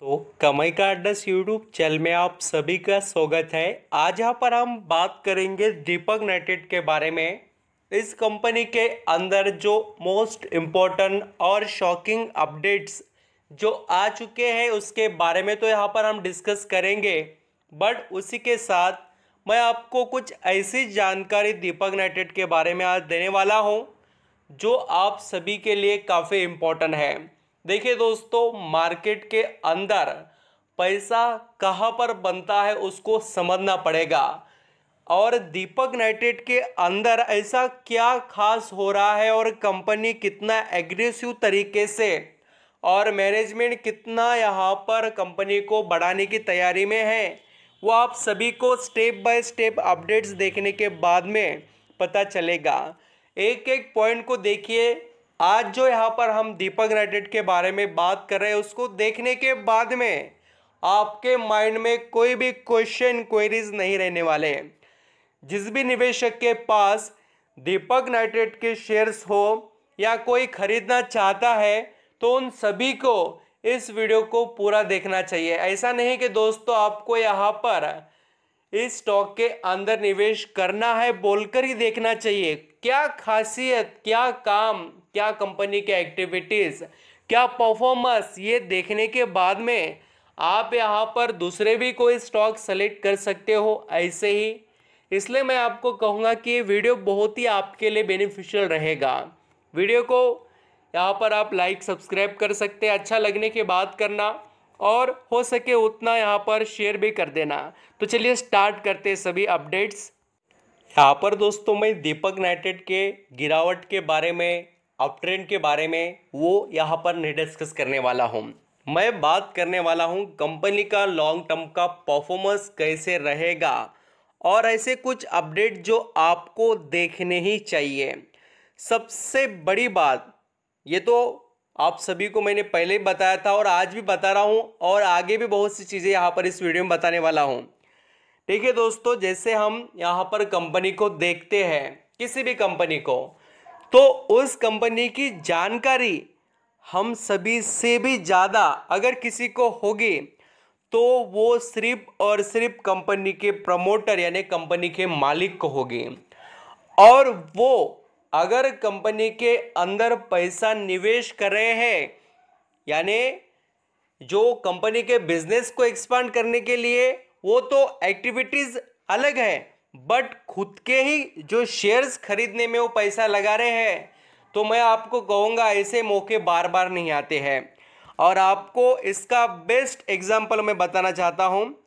तो कमाई का अड्डा यूट्यूब चैनल में आप सभी का स्वागत है। आज यहाँ पर हम बात करेंगे दीपक नाइट्रेट के बारे में। इस कंपनी के अंदर जो मोस्ट इम्पोर्टेंट और शॉकिंग अपडेट्स जो आ चुके हैं उसके बारे में तो यहाँ पर हम डिस्कस करेंगे। बट उसी के साथ मैं आपको कुछ ऐसी जानकारी दीपक नाइट्रेट के बारे में आज देने वाला हूँ जो आप सभी के लिए काफ़ी इम्पोर्टेंट है। देखिए दोस्तों, मार्केट के अंदर पैसा कहाँ पर बनता है उसको समझना पड़ेगा। और दीपक नाइट्रेट के अंदर ऐसा क्या खास हो रहा है और कंपनी कितना एग्रेसिव तरीके से और मैनेजमेंट कितना यहाँ पर कंपनी को बढ़ाने की तैयारी में है, वो आप सभी को स्टेप बाय स्टेप अपडेट्स देखने के बाद में पता चलेगा। एक एक पॉइंट को देखिए। आज जो यहाँ पर हम दीपक नाइट्रेट के बारे में बात कर रहे हैं उसको देखने के बाद में आपके माइंड में कोई भी क्वेश्चन क्वेरीज नहीं रहने वाले। जिस भी निवेशक के पास दीपक नाइट्रेट के शेयर्स हो या कोई खरीदना चाहता है तो उन सभी को इस वीडियो को पूरा देखना चाहिए। ऐसा नहीं कि दोस्तों आपको यहाँ पर इस स्टॉक के अंदर निवेश करना है बोलकर ही देखना चाहिए। क्या खासियत, क्या काम, क्या कंपनी के एक्टिविटीज, क्या परफॉर्मेंस, ये देखने के बाद में आप यहाँ पर दूसरे भी कोई स्टॉक सेलेक्ट कर सकते हो ऐसे ही। इसलिए मैं आपको कहूँगा कि ये वीडियो बहुत ही आपके लिए बेनिफिशियल रहेगा। वीडियो को यहाँ पर आप लाइक सब्सक्राइब कर सकते हैं, अच्छा लगने के बाद करना और हो सके उतना यहाँ पर शेयर भी कर देना। तो चलिए स्टार्ट करते हैं सभी अपडेट्स। यहाँ पर दोस्तों मैं दीपक नाइट्रेट के गिरावट के बारे में, अप ट्रेंड के बारे में वो यहाँ पर नहीं डिस्कस करने वाला हूँ। मैं बात करने वाला हूँ कंपनी का लॉन्ग टर्म का परफॉर्मेंस कैसे रहेगा और ऐसे कुछ अपडेट जो आपको देखने ही चाहिए। सबसे बड़ी बात, ये तो आप सभी को मैंने पहले ही बताया था और आज भी बता रहा हूँ और आगे भी बहुत सी चीज़ें यहाँ पर इस वीडियो में बताने वाला हूँ। देखिए दोस्तों, जैसे हम यहाँ पर कंपनी को देखते हैं, किसी भी कंपनी को, तो उस कंपनी की जानकारी हम सभी से भी ज़्यादा अगर किसी को होगी तो वो सिर्फ और सिर्फ कंपनी के प्रमोटर यानी कंपनी के मालिक को होगी। और वो अगर कंपनी के अंदर पैसा निवेश कर रहे हैं यानी जो कंपनी के बिजनेस को एक्सपांड करने के लिए, वो तो एक्टिविटीज अलग है, बट खुद के ही जो शेयर्स खरीदने में वो पैसा लगा रहे हैं, तो मैं आपको कहूँगा ऐसे मौके बार बार नहीं आते हैं। और आपको इसका बेस्ट एग्जांपल मैं बताना चाहता हूँ।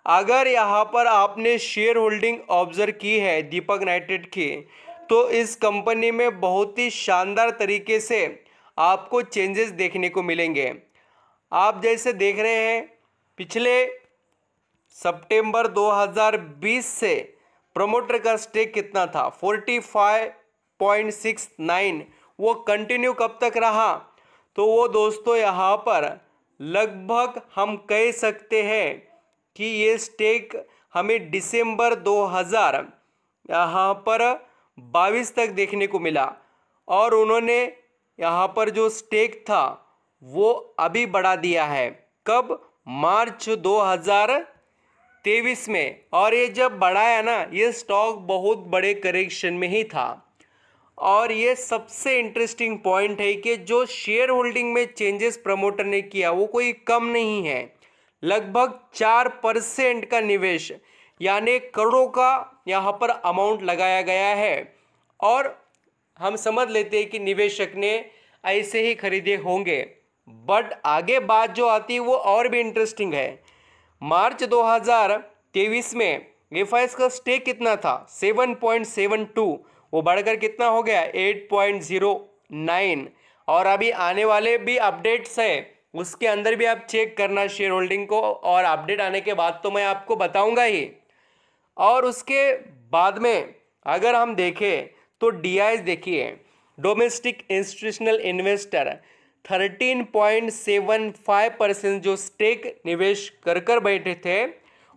अगर यहाँ पर आपने शेयर होल्डिंग ऑब्जर्व की है दीपक नाइट्रेट की, तो इस कंपनी में बहुत ही शानदार तरीके से आपको चेंजेस देखने को मिलेंगे। आप जैसे देख रहे हैं, पिछले सितंबर 2020 से प्रमोटर का स्टेक कितना था, 45.69। वो कंटिन्यू कब तक रहा, तो वो दोस्तों यहाँ पर लगभग हम कह सकते हैं कि ये स्टेक हमें दिसंबर 2000 यहाँ पर 22 तक देखने को मिला। और उन्होंने यहाँ पर जो स्टेक था वो अभी बढ़ा दिया है। कब? मार्च 2023 में। और ये जब बढ़ाया ना, ये स्टॉक बहुत बड़े करेक्शन में ही था। और ये सबसे इंटरेस्टिंग पॉइंट है कि जो शेयर होल्डिंग में चेंजेस प्रमोटर ने किया वो कोई कम नहीं है। लगभग 4% का निवेश यानी करोड़ों का यहाँ पर अमाउंट लगाया गया है। और हम समझ लेते हैं कि निवेशक ने ऐसे ही खरीदे होंगे, बट आगे बात जो आती है वो और भी इंटरेस्टिंग है। मार्च 2023 में एफआईएस का स्टेक कितना था, 7.72, वो बढ़कर कितना हो गया, 8.09। और अभी आने वाले भी अपडेट्स हैं, उसके अंदर भी आप चेक करना शेयर होल्डिंग को, और अपडेट आने के बाद तो मैं आपको बताऊंगा ही। और उसके बाद में अगर हम देखें तो डीआईएस देखिए, डोमेस्टिक इंस्टीट्यूशनल इन्वेस्टर 13.75% जो स्टेक निवेश कर बैठे थे,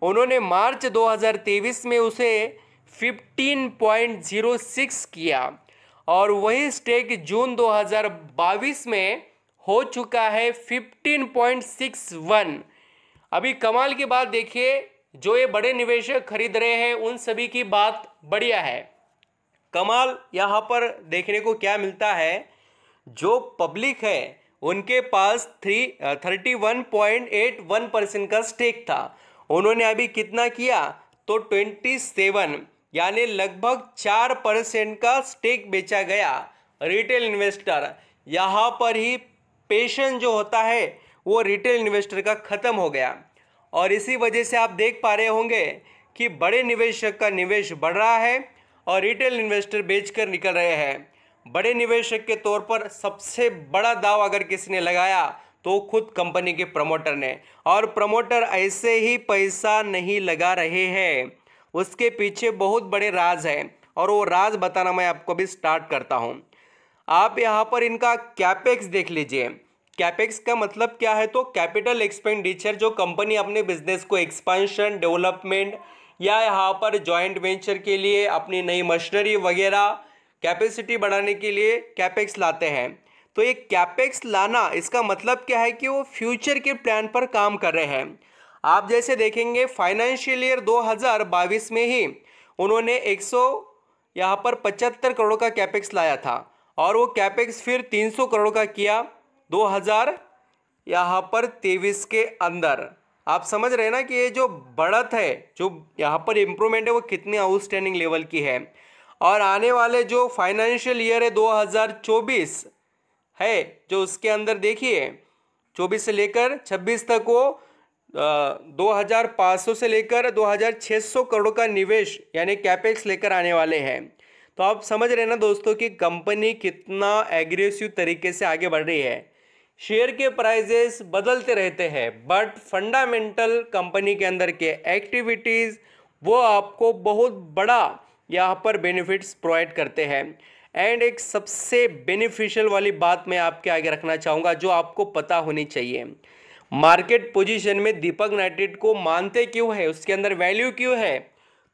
उन्होंने मार्च 2023 में उसे 15.06 किया। और वही स्टेक जून 2022 में हो चुका है 15.61। अभी कमाल की बात देखिए, जो ये बड़े निवेशक खरीद रहे हैं उन सभी की बात बढ़िया है। कमाल यहाँ पर देखने को क्या मिलता है, जो पब्लिक है उनके पास 31.81% का स्टेक था, उन्होंने अभी कितना किया तो 27 यानी लगभग 4% का स्टेक बेचा गया। रिटेल इन्वेस्टर यहाँ पर ही पेशेंस जो होता है वो रिटेल इन्वेस्टर का ख़त्म हो गया, और इसी वजह से आप देख पा रहे होंगे कि बड़े निवेशक का निवेश बढ़ रहा है और रिटेल इन्वेस्टर बेचकर निकल रहे हैं। बड़े निवेशक के तौर पर सबसे बड़ा दाव अगर किसी ने लगाया तो खुद कंपनी के प्रमोटर ने, और प्रमोटर ऐसे ही पैसा नहीं लगा रहे हैं, उसके पीछे बहुत बड़े राज हैं, और वो राज बताना मैं आपको भी स्टार्ट करता हूँ। आप यहाँ पर इनका कैपेक्स देख लीजिए। कैपेक्स का मतलब क्या है, तो कैपिटल एक्सपेंडिचर, जो कंपनी अपने बिजनेस को एक्सपेंशन, डेवलपमेंट या यहाँ पर जॉइंट वेंचर के लिए अपनी नई मशीनरी वगैरह कैपेसिटी बढ़ाने के लिए कैपेक्स लाते हैं। तो ये कैपेक्स लाना, इसका मतलब क्या है कि वो फ्यूचर के प्लान पर काम कर रहे हैं। आप जैसे देखेंगे फाइनेंशियल ईयर 2022 में ही उन्होंने 175 करोड़ का कैपेक्स लाया था, और वो कैपेक्स फिर 300 करोड़ का किया 2023 के अंदर। आप समझ रहे हैं ना कि ये जो बढ़त है, जो यहाँ पर इम्प्रूवमेंट है, वो कितनी आउटस्टैंडिंग लेवल की है। और आने वाले जो फाइनेंशियल ईयर है 2024 है, जो उसके अंदर देखिए 24 से लेकर 26 तक वो 2500 से लेकर 2600 करोड़ का निवेश यानी कैपेक्स लेकर आने वाले हैं। तो आप समझ रहे हैं ना दोस्तों कि कंपनी कितना एग्रेसिव तरीके से आगे बढ़ रही है। शेयर के प्राइजेस बदलते रहते हैं, बट फंडामेंटल कंपनी के अंदर के एक्टिविटीज़ वो आपको बहुत बड़ा यहाँ पर बेनिफिट्स प्रोवाइड करते हैं। एंड एक सबसे बेनिफिशियल वाली बात मैं आपके आगे रखना चाहूँगा, जो आपको पता होनी चाहिए। मार्केट पोजीशन में दीपक नाइट्रेट को मानते क्यों है, उसके अंदर वैल्यू क्यों है,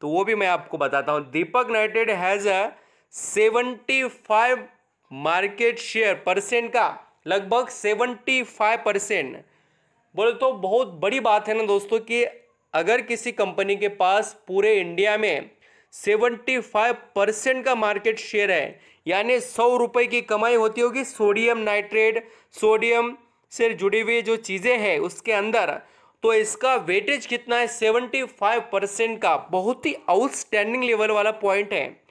तो वो भी मैं आपको बताता हूँ। Deepak nitrate has a 75 market share percent का, लगभग 75%। बोले तो बहुत बड़ी बात है ना दोस्तों कि अगर किसी कंपनी के पास पूरे इंडिया में 75% का मार्केट शेयर है, यानी 100 रुपये की कमाई होती होगी सोडियम नाइट्रेट, सोडियम से जुड़ी हुई जो चीज़ें हैं उसके अंदर, तो इसका वेटेज कितना है 75% का, बहुत ही आउटस्टैंडिंग लेवल वाला पॉइंट है।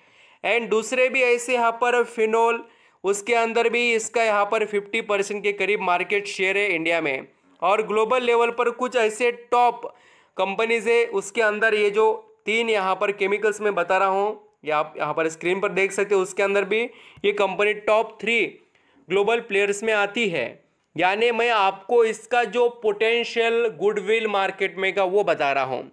एंड दूसरे भी ऐसे यहाँ पर फिनोल, उसके अंदर भी इसका यहाँ पर 50% के करीब मार्केट शेयर है इंडिया में। और ग्लोबल लेवल पर कुछ ऐसे टॉप कंपनीज है, उसके अंदर ये जो 3 यहाँ पर केमिकल्स में बता रहा हूँ, या आप यहाँ पर स्क्रीन पर देख सकते हो, उसके अंदर भी ये कंपनी टॉप 3 ग्लोबल प्लेयर्स में आती है। यानी मैं आपको इसका जो पोटेंशियल गुडविल मार्केट में का वो बता रहा हूँ।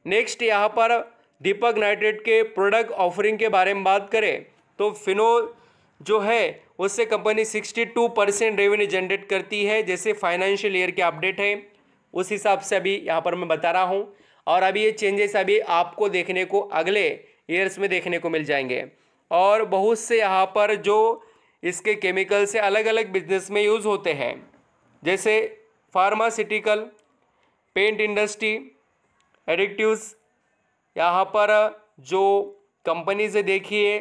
नेक्स्ट यहाँ पर दीपक नाइट्रेट के प्रोडक्ट ऑफरिंग के बारे में बात करें तो फिनोल जो है उससे कंपनी 62% रेवेन्यू जनरेट करती है, जैसे फाइनेंशियल ईयर के अपडेट है उस हिसाब से अभी यहाँ पर मैं बता रहा हूँ। और अभी ये चेंजेस अभी आपको देखने को अगले ईयर्स में देखने को मिल जाएंगे। और बहुत से यहाँ पर जो इसके केमिकल से अलग अलग बिजनेस में यूज़ होते हैं, जैसे फार्मास्यूटिकल, पेंट इंडस्ट्री, एडिक्टिव्स, यहाँ पर जो कंपनीज है देखिए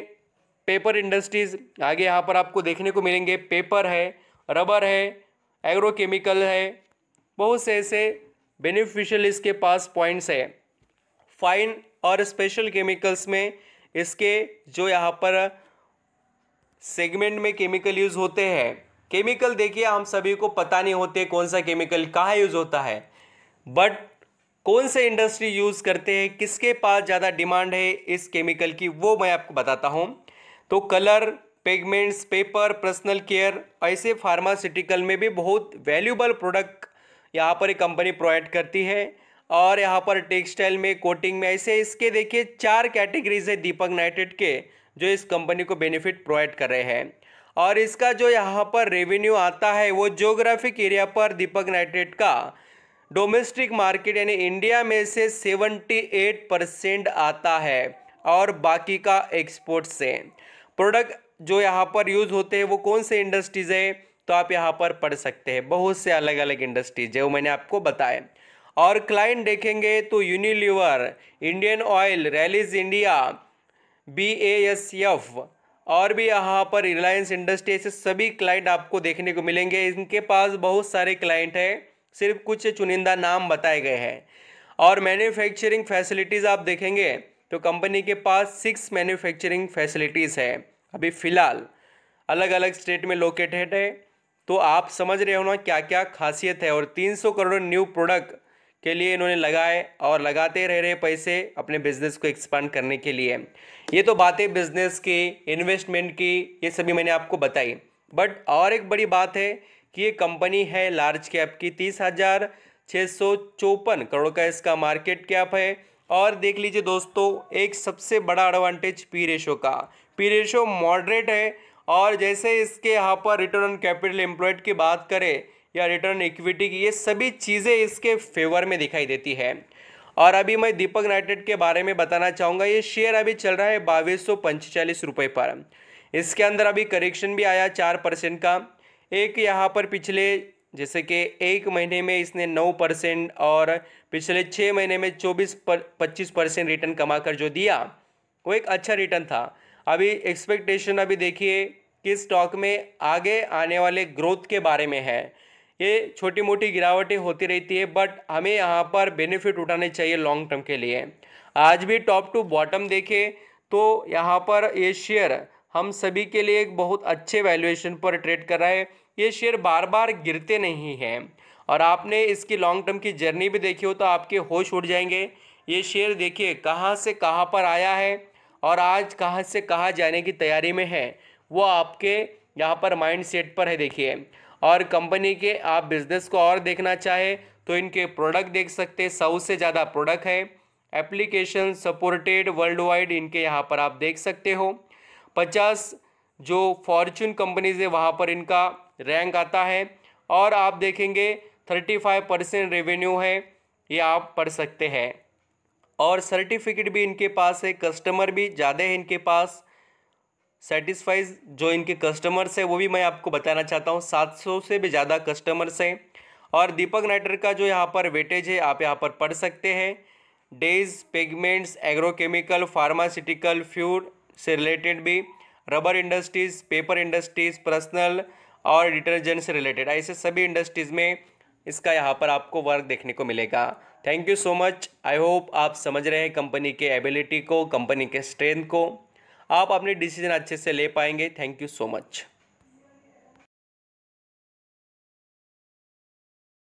पेपर इंडस्ट्रीज़, आगे यहाँ पर आपको देखने को मिलेंगे पेपर है, रबर है, एग्रोकेमिकल है, बहुत से ऐसे बेनिफिशियल इसके पास पॉइंट्स है। फाइन और स्पेशल केमिकल्स में इसके जो यहाँ पर सेगमेंट में केमिकल यूज़ होते हैं। केमिकल देखिए हम सभी को पता नहीं होते कौन सा केमिकल कहाँ यूज़ होता है, बट कौन से इंडस्ट्री यूज़ करते हैं, किसके पास ज़्यादा डिमांड है इस केमिकल की, वो मैं आपको बताता हूँ। तो colour, pigments, paper, personal care, ऐसे फार्मास्यूटिकल में भी बहुत वैल्यूबल प्रोडक्ट यहाँ पर एक कंपनी प्रोवाइड करती है। और यहाँ पर टेक्सटाइल में, कोटिंग में, ऐसे इसके देखिए 4 कैटेगरीज है दीपक नाइट्रेट के जो इस कंपनी को बेनिफिट प्रोवाइड कर रहे हैं। और इसका जो यहाँ पर रेवेन्यू आता है वो ज्योग्राफिक एरिया पर दीपक नाइट्रेट का डोमेस्टिक मार्केट यानी इंडिया में से 78% आता है और बाकी का एक्सपोर्ट से। प्रोडक्ट जो यहाँ पर यूज़ होते हैं वो कौन से इंडस्ट्रीज़ है, तो आप यहाँ पर पढ़ सकते हैं। बहुत से अलग अलग इंडस्ट्रीज जो मैंने आपको बताए। और क्लाइंट देखेंगे तो Unilever, Indian oil, rallies India, BASF और भी यहाँ पर रिलायंस इंडस्ट्री, ऐसे सभी क्लाइंट आपको देखने को मिलेंगे। इनके पास बहुत सारे क्लाइंट हैं, सिर्फ कुछ चुनिंदा नाम बताए गए हैं। और मैन्युफैक्चरिंग फैसिलिटीज़ आप देखेंगे तो कंपनी के पास 6 मैन्युफैक्चरिंग फैसिलिटीज़ है अभी फ़िलहाल, अलग अलग स्टेट में लोकेटेड है। तो आप समझ रहे हो ना क्या क्या खासियत है। और 300 करोड़ न्यू प्रोडक्ट के लिए इन्होंने लगाए और लगाते रह रहे पैसे अपने बिजनेस को एक्सपांड करने के लिए। ये तो बातें बिजनेस की, इन्वेस्टमेंट की, ये सभी मैंने आपको बताई। बट और एक बड़ी बात है कि ये कंपनी है लार्ज कैप की, 30,654 करोड़ का इसका मार्केट कैप है। और देख लीजिए दोस्तों, एक सबसे बड़ा एडवांटेज पी रेशो का, पी रेशो मॉडरेट है। और जैसे इसके यहाँ पर रिटर्न ऑन कैपिटल एम्प्लॉयड की बात करें या रिटर्न इक्विटी की, ये सभी चीज़ें इसके फेवर में दिखाई देती है। और अभी मैं दीपक नाइट्रेट के बारे में बताना चाहूँगा। ये शेयर अभी चल रहा है 2245 रुपये पर। इसके अंदर अभी करेक्शन भी आया 4% का। एक यहाँ पर पिछले जैसे कि एक महीने में इसने 9% और पिछले 6 महीने में 25% रिटर्न कमा कर जो दिया वो एक अच्छा रिटर्न था। अभी एक्सपेक्टेशन अभी देखिए कि स्टॉक में आगे आने वाले ग्रोथ के बारे में है। ये छोटी मोटी गिरावटें होती रहती है बट हमें यहाँ पर बेनिफिट उठाने चाहिए लॉन्ग टर्म के लिए। आज भी टॉप टू बॉटम देखें तो यहाँ पर ये शेयर हम सभी के लिए एक बहुत अच्छे वैल्यूएशन पर ट्रेड कर रहा है। ये शेयर बार बार गिरते नहीं हैं और आपने इसकी लॉन्ग टर्म की जर्नी भी देखी हो तो आपके होश उड़ जाएंगे। ये शेयर देखिए कहाँ से कहाँ पर आया है और आज कहाँ से कहाँ जाने की तैयारी में है, वो आपके यहाँ पर माइंड सेट पर है देखिए। और कंपनी के आप बिजनेस को और देखना चाहे तो इनके प्रोडक्ट देख सकते हैं, 100 से ज़्यादा प्रोडक्ट है, एप्लीकेशन सपोर्टेड वर्ल्ड वाइड इनके यहाँ पर आप देख सकते हो। 50 जो फॉर्चून कंपनीज है वहाँ पर इनका रैंक आता है। और आप देखेंगे 35% रेवेन्यू है, ये आप पढ़ सकते हैं। और सर्टिफिकेट भी इनके पास है, कस्टमर भी ज़्यादा है इनके पास। सेटिस्फाइज जो इनके कस्टमर्स है वो भी मैं आपको बताना चाहता हूँ, 700 से भी ज़्यादा कस्टमर्स हैं। और दीपक नाइट्रेट का जो यहाँ पर वेटेज है आप यहाँ पर पढ़ सकते हैं। Days, pigments, agrochemical, pharmaceutical, food से रिलेटेड भी, rubber industries, paper industries, personal और डिटर्जेंट से रिलेटेड, ऐसे सभी इंडस्ट्रीज़ में इसका यहाँ पर आपको वर्क देखने को मिलेगा। Thank you so much. I hope आप समझ रहे हैं कंपनी के एबिलिटी को, कंपनी के स्ट्रेंथ को। आप अपनी डिसीजन अच्छे से ले पाएंगे। Thank you so much.